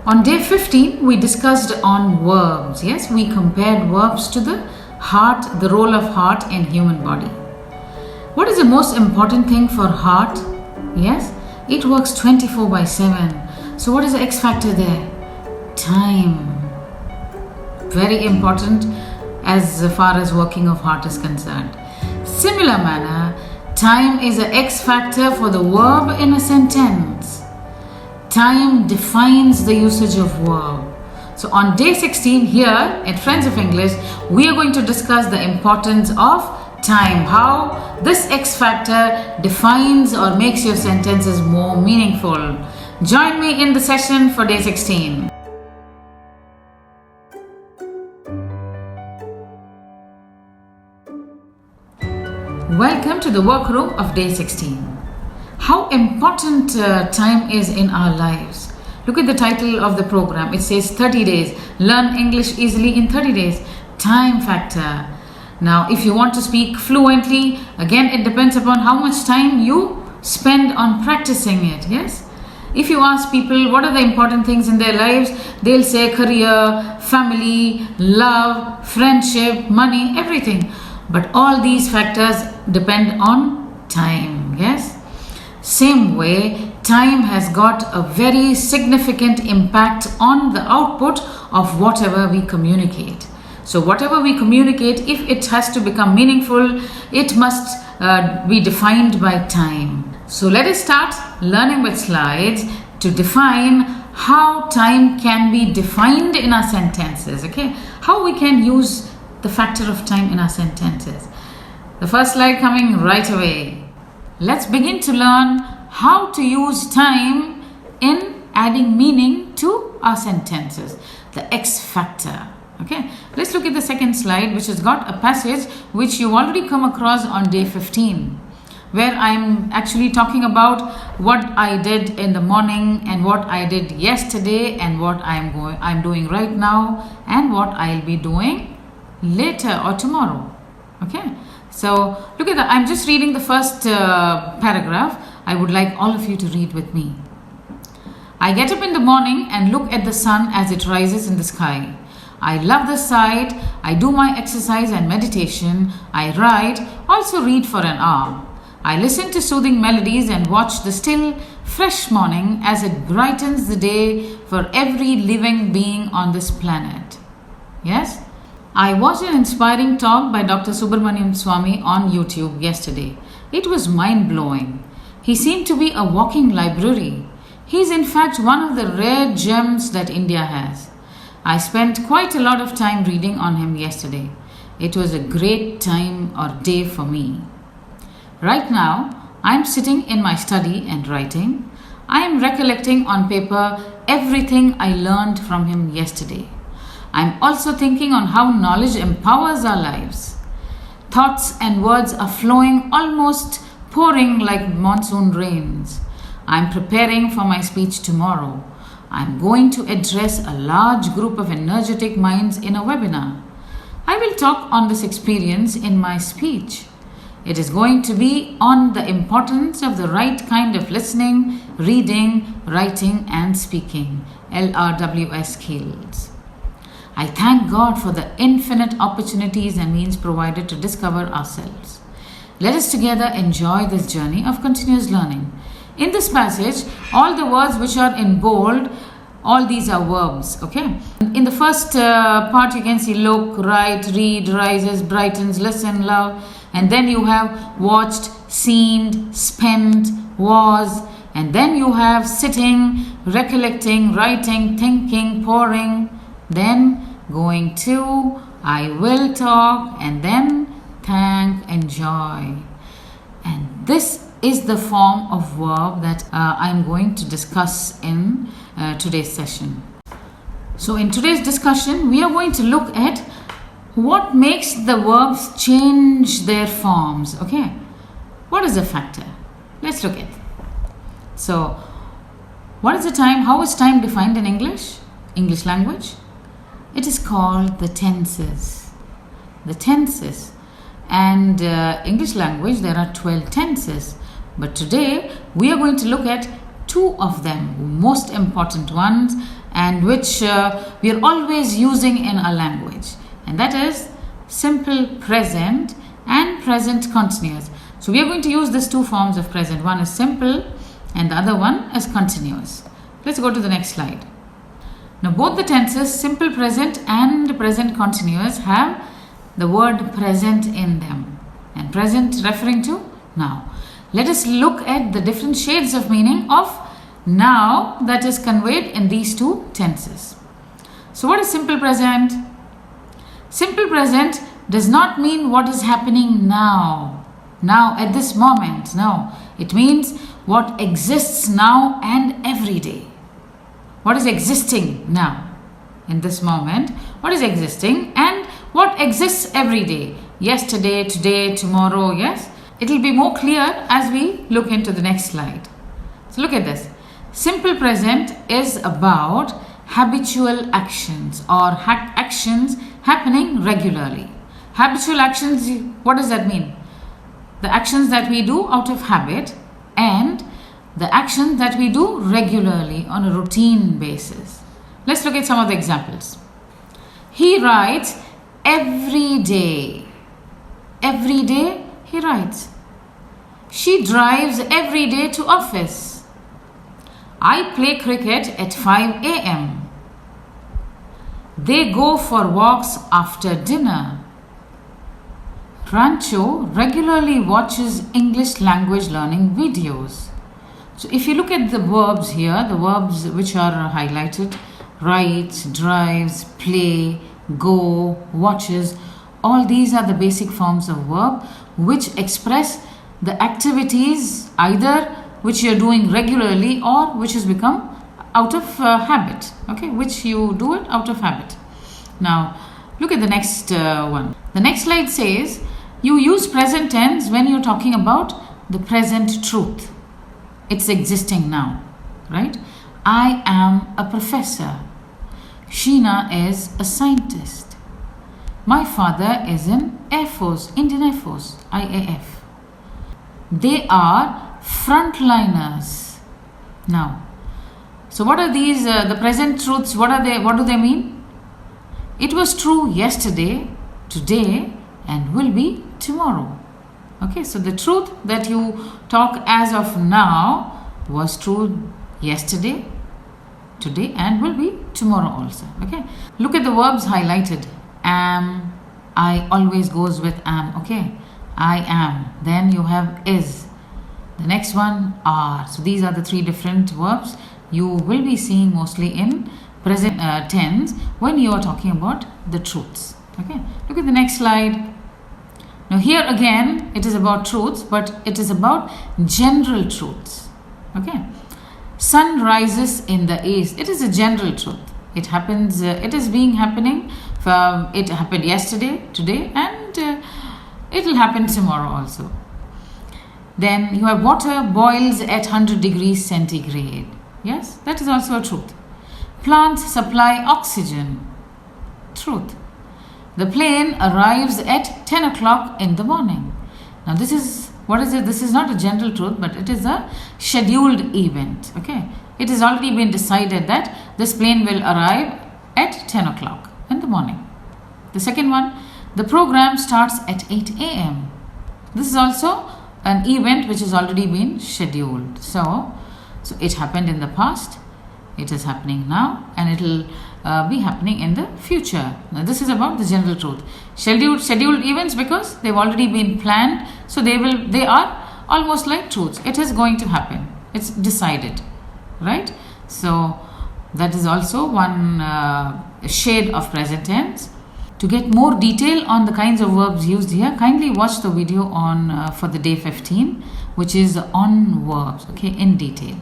On day 15, we discussed on verbs. Yes, we compared verbs to the heart, the role of heart in human body. What is the most important thing for heart? Yes, it works 24/7. So what is the X factor there? Time. Very important as far as working of heart is concerned. Similar manner, time is a X factor for the verb in a sentence. Time defines the usage of verb. So on day 16 here at Friends of English, we are going to discuss the importance of time, how this X factor defines or makes your sentences more meaningful. Join me in the session for day 16. Welcome to the workroom of day 16. How important time is in our lives. Look at the title of the program. It says 30 days. Learn English easily in 30 days. Time factor. Now, if you want to speak fluently, again, it depends upon how much time you spend on practicing it. Yes? If you ask people what are the important things in their lives, they'll say career, family, love, friendship, money, everything. But all these factors depend on time. Yes? Same way, time has got a very significant impact on the output of whatever we communicate. So whatever we communicate, if it has to become meaningful, it must be defined by time. So let us start learning with slides to define how time can be defined in our sentences. Okay, how we can use the factor of time in our sentences. The first slide coming right away. Let's begin to learn how to use time in adding meaning to our sentences. The X factor. Okay, let's look at the second slide, which has got a passage which you've already come across on day 15, where I'm actually talking about what I did in the morning and what I did yesterday and what I'm doing right now and what I'll be doing later or tomorrow. Okay, so look at that. I'm just reading the first paragraph. I would like all of you to read with me. I get up in the morning and look at the sun as it rises in the sky. I love the sight. I do my exercise and meditation. I write, also read for an hour. I listen to soothing melodies and watch the still, fresh morning as it brightens the day for every living being on this planet. Yes? I watched an inspiring talk by Dr. Subramanian Swami on YouTube yesterday. It was mind-blowing. He seemed to be a walking library. He is in fact one of the rare gems that India has. I spent quite a lot of time reading on him yesterday. It was a great time or day for me. Right now, I am sitting in my study and writing. I am recollecting on paper everything I learned from him yesterday. I am also thinking on how knowledge empowers our lives. Thoughts and words are flowing, almost pouring like monsoon rains. I am preparing for my speech tomorrow. I am going to address a large group of energetic minds in a webinar. I will talk on this experience in my speech. It is going to be on the importance of the right kind of listening, reading, writing and speaking, LRWS skills. I thank God for the infinite opportunities and means provided to discover ourselves. Let us together enjoy this journey of continuous learning. In this passage, all the words which are in bold, all these are verbs. Okay. In the first part, you can see look, write, read, rises, brightens, listen, love. And then you have watched, seen, spent, was. And then you have sitting, recollecting, writing, thinking, pouring. Then going to, I will talk, and then thank, enjoy. And this is the form of verb that I'm going to discuss in today's session. So in today's discussion, we are going to look at what makes the verbs change their forms. Okay, what is the factor? Let's look at. So, what is the time? How is time defined in English language? It is called the tenses. The tenses. And English language, there are 12 tenses. But today, we are going to look at two of them, most important ones, and which we are always using in our language, and that is simple present and present continuous. So we are going to use these two forms of present. One is simple and the other one is continuous. Let's go to the next slide. Now both the tenses, simple present and present continuous, have the word present in them, and present referring to now. Let us look at the different shades of meaning of now that is conveyed in these two tenses. So what is simple present? Simple present does not mean what is happening now at this moment. No, it means what exists now and every day. What is existing now in this moment? What is existing and what exists every day? Yesterday, today, tomorrow, yes? It will be more clear as we look into the next slide. So look at this. Simple present is about habitual actions or actions happening regularly. Habitual actions, what does that mean? The actions that we do out of habit and the actions that we do regularly on a routine basis. Let's look at some of the examples. He writes every day. Every day he writes. She drives every day to office. I play cricket at 5 a.m. They go for walks after dinner. Rancho regularly watches English language learning videos. So if you look at the verbs here, the verbs which are highlighted, writes, drives, play, go, watches, all these are the basic forms of verb which express the activities either which you are doing regularly or which has become out of habit, okay, which you do it out of habit. Now look at the next one. The next slide says you use present tense when you're talking about the present truth. It's existing now, right? I am a professor. Sheena is a scientist. My father is in Air Force, Indian Air Force, IAF. They are frontliners. Now, so what are these, the present truths, what are they, what do they mean? It was true yesterday, today, and will be tomorrow. Okay, so the truth that you talk as of now was true yesterday, today, and will be tomorrow also. Okay, look at the verbs highlighted. Am, I always goes with am. Okay, I am. Then you have is. The next one are. So these are the three different verbs you will be seeing mostly in present tense when you are talking about the truths. Okay, look at the next slide. Now here again it is about truths, but it is about general truths. Okay, sun rises in the east. It is a general truth. It happens. It is being happening. It happened yesterday, today, and it will happen tomorrow also. Then you have water boils at 100 degrees centigrade. Yes, that is also a truth. Plants supply oxygen. Truth. The plane arrives at 10 o'clock in the morning. Now this is, what is it? This is not a general truth, but it is a scheduled event. Okay, it has already been decided that this plane will arrive at 10 o'clock in the morning. The second one, the program starts at 8 a.m. This is also an event which has already been scheduled. So it happened in the past, it is happening now, and it will be happening in the future. Now this is about the general truth. Scheduled events because they've already been planned, so they are almost like truths. It is going to happen. It's decided, right? So that is also one shade of present tense. To get more detail on the kinds of verbs used here, kindly watch the video on for the day 15, which is on verbs, okay, in detail.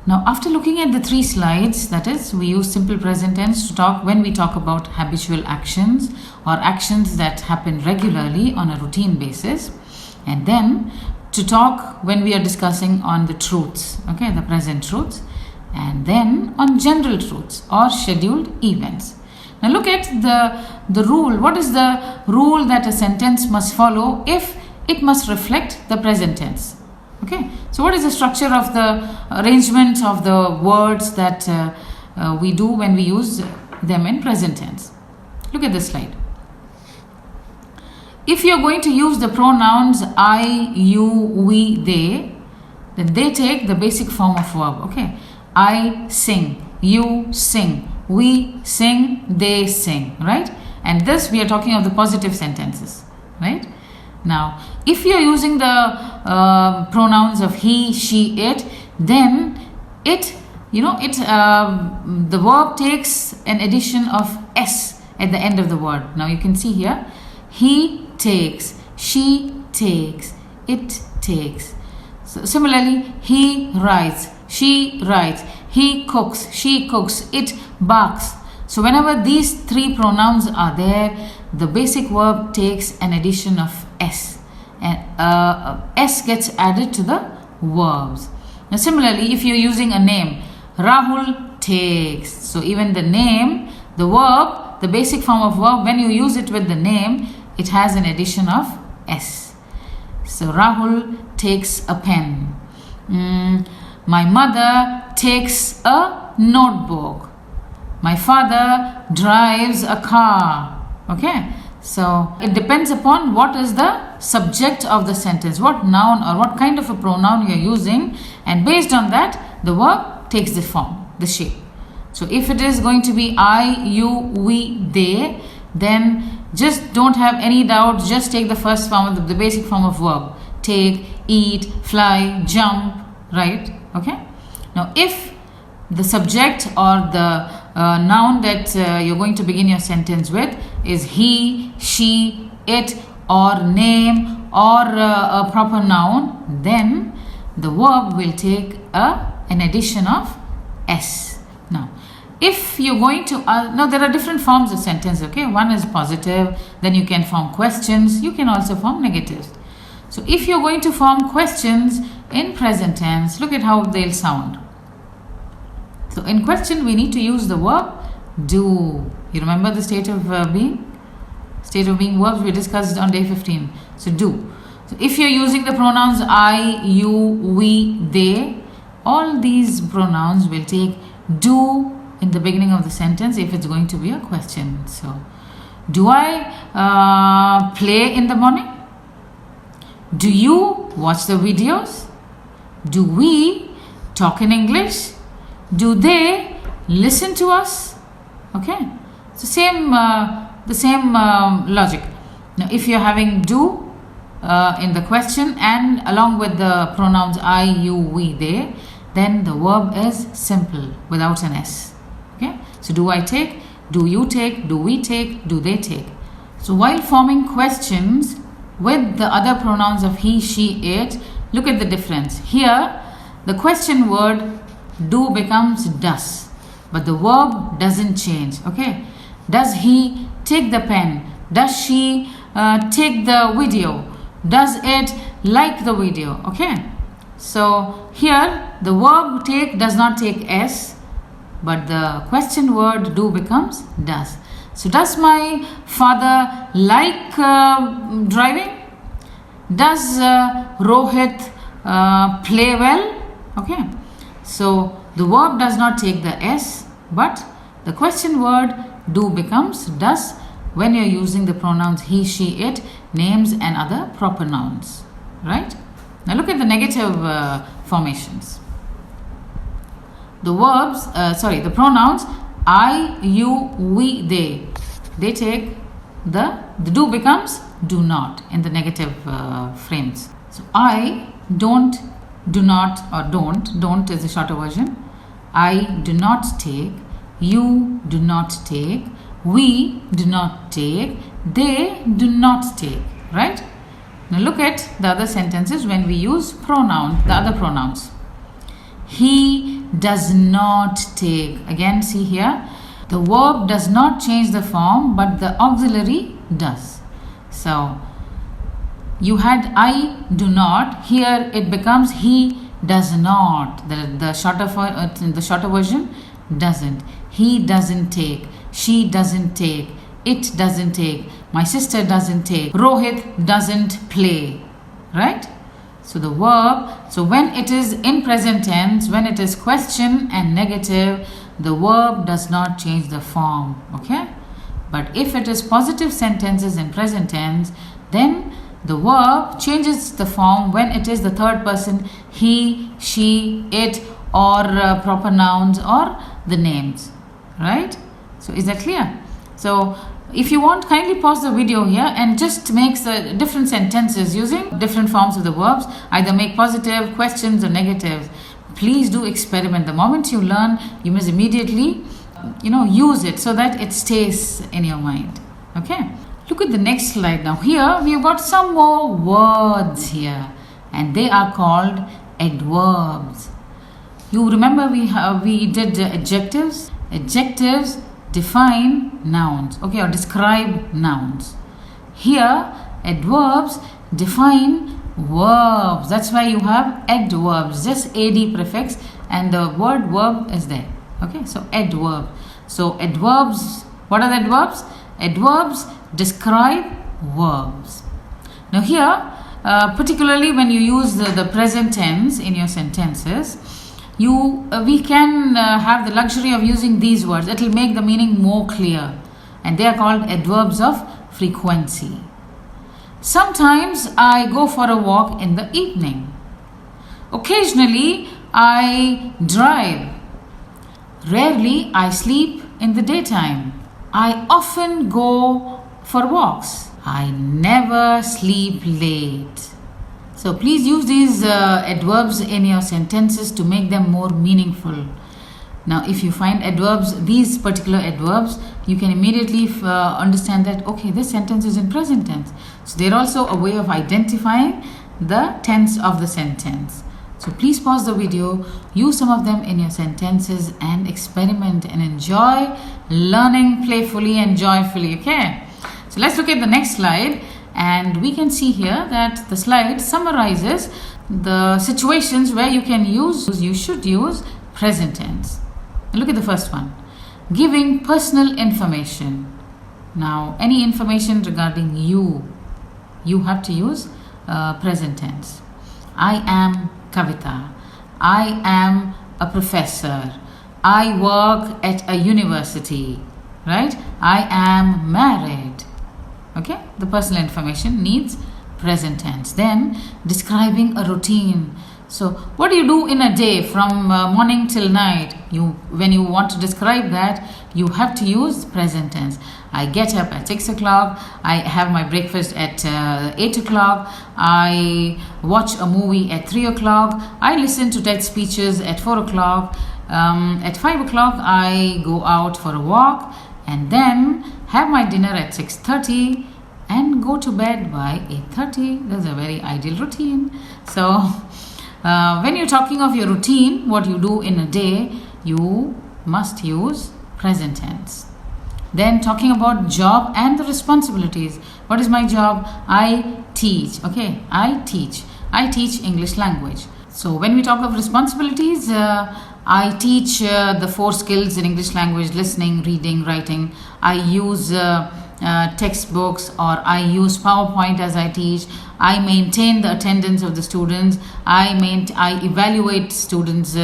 Now after looking at the three slides, that is, we use simple present tense to talk when we talk about habitual actions or actions that happen regularly on a routine basis, and then to talk when we are discussing on the truths, okay, the present truths, and then on general truths or scheduled events. Now look at the rule. What is the rule that a sentence must follow if it must reflect the present tense? Okay, so what is the structure of the arrangement of the words that we do when we use them in present tense? Look at this slide. If you're going to use the pronouns I, you, we, they, then they take the basic form of verb. Okay, I sing, you sing, we sing, they sing, right? And this we are talking of the positive sentences, right? Now, if you're using the pronouns of he, she, it, then it, the verb takes an addition of s at the end of the word. Now you can see here, he takes, she takes, it takes. So similarly, he writes, she writes, he cooks, she cooks, it barks. So whenever these three pronouns are there, the basic verb takes an addition of s, and s gets added to the verbs. Now similarly, if you're using a name, Rahul takes, so even the name, the verb, the basic form of verb, when you use it with the name, it has an addition of s. So Rahul takes a pen. My mother takes a notebook. My father drives a car. Okay, so it depends upon what is the subject of the sentence, what noun or what kind of a pronoun you are using, and based on that the verb takes the form, the shape. So if it is going to be I, you, we, they, then just don't have any doubt, just take the first form of the basic form of verb. Take, eat, fly, jump, right? Okay. Now if the subject or the noun that you're going to begin your sentence with is he, she, it, or name, or a proper noun, then the verb will take an addition of s. Now if you're going to now there are different forms of sentence. Okay, one is positive, then you can form questions, you can also form negatives. So if you're going to form questions in present tense, look at how they'll sound. So in question we need to use the verb do. You remember the state of being? State of being verbs we discussed on day 15. So do. So if you're using the pronouns I, you, we, they, all these pronouns will take do in the beginning of the sentence if it's going to be a question. So do I play in the morning? Do you watch the videos? Do we talk in English? Do they listen to us? Okay, so the same logic. Now if you're having do in the question and along with the pronouns I, you, we, they, then the verb is simple without an s. Okay, so do I take, do you take, do we take, do they take. So while forming questions with the other pronouns of he, she, it, look at the difference. Here the question word do becomes does, but the verb doesn't change. Okay, does he take the pen? Does she take the video? Does it like the video? Okay, so here the verb take does not take s, but the question word do becomes does. So does my father like driving? Does Rohit play well? Okay, so the verb does not take the s, but the question word do becomes does when you're using the pronouns he, she, it, names and other proper nouns, right? Now look at the negative formations. The verbs, the pronouns I, you, we, they take the do becomes do not in the negative frames. So I don't, do not, or don't is the shorter version. I do not take, you do not take, we do not take, they do not take, right? Now look at the other sentences when we use pronoun, the other pronouns. He does not take. Again, see here, the verb does not change the form, but the auxiliary does. So you had I do not, here it becomes he does not. The shorter version doesn't. He doesn't take, she doesn't take, it doesn't take, my sister doesn't take, Rohit doesn't play, right? So the verb, so when it is in present tense, when it is question and negative, the verb does not change the form, okay? But if it is positive sentences in present tense, then the verb changes the form when it is the third person, he, she, it, or proper nouns or the names, right? So is that clear? So if you want, kindly pause the video here and just make the different sentences using different forms of the verbs. Either make positive, questions or negatives. Please do experiment. The moment you learn, you must immediately, use it so that it stays in your mind. Okay. Look at the next slide now. Here we've got some more words here, and they are called adverbs. You remember we did adjectives. Adjectives define nouns, okay, or describe nouns. Here adverbs define verbs. That's why you have adverbs, just ad prefix, and the word verb is there. Okay, so adverb. So adverbs, what are the adverbs? Adverbs describe verbs. Now here, particularly when you use the present tense in your sentences, we can have the luxury of using these words. It will make the meaning more clear, and they are called adverbs of frequency. Sometimes I go for a walk in the evening. Occasionally I drive. Rarely I sleep in the daytime. I often go for walks. I never sleep late. So please use these adverbs in your sentences to make them more meaningful. Now if you find adverbs, these particular adverbs, you can immediately understand that, okay, this sentence is in present tense. So they're also a way of identifying the tense of the sentence. So please pause the video, use some of them in your sentences and experiment and enjoy learning playfully and joyfully, okay? So let's look at the next slide. And we can see here that the slide summarizes the situations where you should use present tense. And look at the first one. Giving personal information. Now, any information regarding you have to use present tense. I am Kavita. I am a professor. I work at a university, right? I am married. Okay, the personal information needs present tense. Then describing a routine. So what do you do in a day from morning till night? When you want to describe that, you have to use present tense. I get up at 6 o'clock. I have my breakfast at 8 o'clock. I watch a movie at 3 o'clock. I listen to TED speeches at 4 o'clock. At 5 o'clock, I go out for a walk and then have my dinner at 6:30 and go to bed by 8:30. That's a very ideal routine. So when you're talking of your routine, what you do in a day, you must use present tense. Then talking about job and the responsibilities. What is my job? I teach. Okay, I teach English language. So when we talk of responsibilities, I teach the 4 skills in English language: listening, reading, writing. I use textbooks, or I use PowerPoint as I teach. I maintain the attendance of the students. I evaluate students'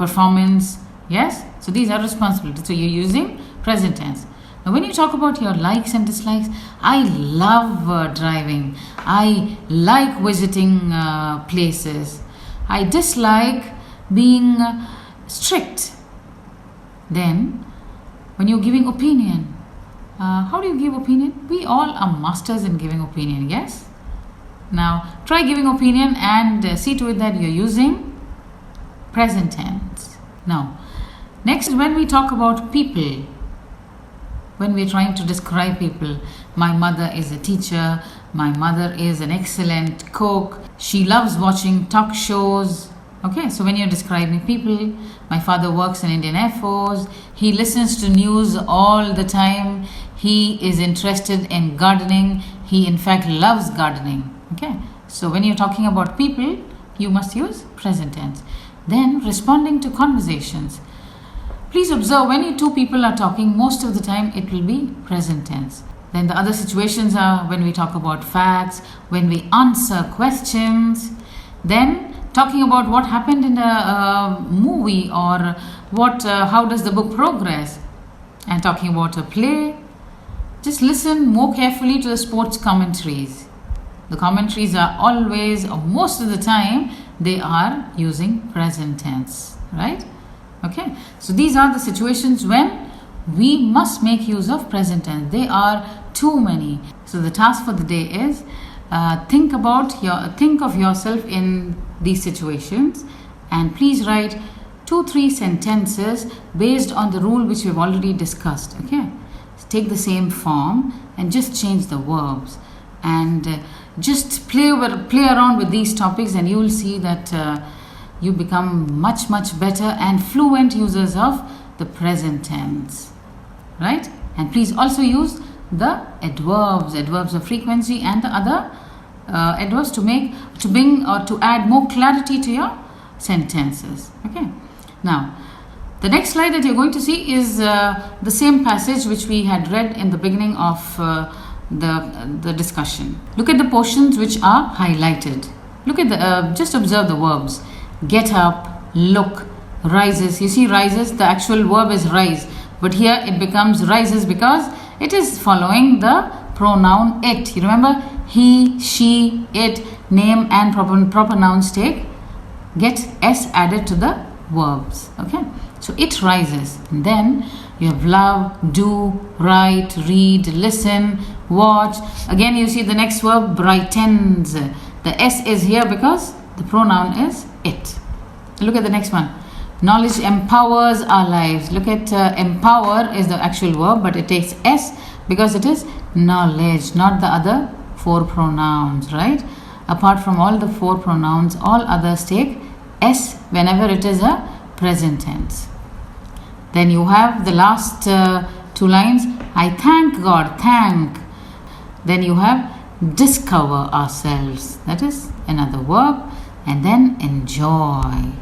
performance. Yes, so these are responsibilities. So you're using present tense. Now when you talk about your likes and dislikes, I love driving. I like visiting places. I dislike being strict. Then when you're giving opinion, how do you give opinion? We all are masters in giving opinion, yes? Now try giving opinion and see to it that you're using present tense. Now next, when we talk about people, when we're trying to describe people, my mother is a teacher, my mother is an excellent cook, she loves watching talk shows. Okay, so when you're describing people, my father works in Indian Air Force, he listens to news all the time, he is interested in gardening, he in fact loves gardening. Okay, so when you're talking about people, you must use present tense. Then responding to conversations. Please observe, when you 2 people are talking, most of the time it will be present tense. Then the other situations are when we talk about facts, when we answer questions, then talking about what happened in a movie, or how does the book progress, and talking about a play. Just listen more carefully to the sports commentaries. The commentaries are always, or most of the time, they are using present tense, right? Okay, so these are the situations when we must make use of present tense. They are too many. So the task for the day is think of yourself in these situations, and please write 2-3 sentences based on the rule which we've already discussed. Okay, take the same form and just change the verbs, and just play around with these topics, and you will see that you become much better and fluent users of the present tense, right? And please also use the adverbs of frequency and the other adverbs to bring or to add more clarity to your sentences. Okay, now the next slide that you're going to see is the same passage which we had read in the beginning of the discussion. Look at the portions which are highlighted. Look at just observe the verbs. Get up, look, rises. You see rises, the actual verb is rise, but here it becomes rises because it is following the pronoun it. You remember, he, she, it, name and proper nouns get s added to the verbs. Okay, so it rises. And then you have love, do, write, read, listen, watch. Again you see the next verb, brightens. The s is here because the pronoun is it. Look at the next one. Knowledge empowers our lives. Look at empower is the actual verb, but it takes s because it is knowledge, not the other 4 pronouns, right? Apart from all the 4 pronouns, all others take s whenever it is a present tense. Then you have the last 2 lines. I thank God, thank. Then you have discover ourselves. That is another verb. And then enjoy,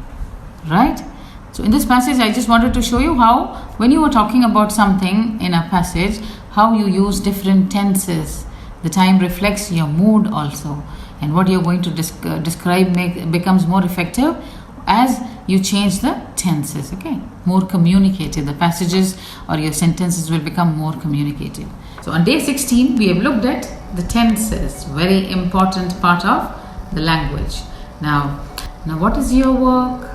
right? So in this passage, I just wanted to show you how, when you were talking about something in a passage, how you use different tenses. The time reflects your mood also, and what you're going to describe becomes more effective as you change the tenses. Okay, more communicative. The passages or your sentences will become more communicative. So on day 16, we have looked at the tenses, very important part of the language. Now what is your work?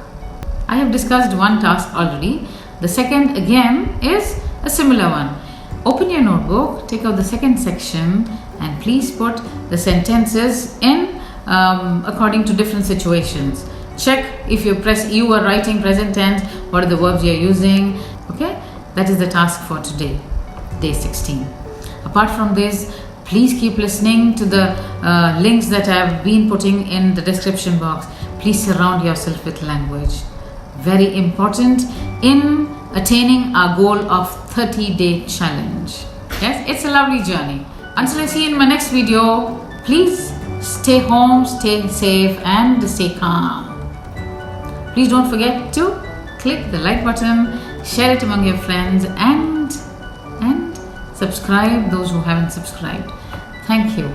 I have discussed one task already. The second again is a similar one. Open your notebook, take out the second section, and please put the sentences in according to different situations. Check if you are writing present tense, what are the verbs you are using. Okay, that is the task for today, day 16. Apart from this, please keep listening to the links that I have been putting in the description box. Please surround yourself with language. Very important in attaining our goal of 30-day challenge. Yes, it's a lovely journey. Until I see you in my next video, please stay home, stay safe, and stay calm. Please don't forget to click the like button, share it among your friends, and subscribe those who haven't subscribed. Thank you.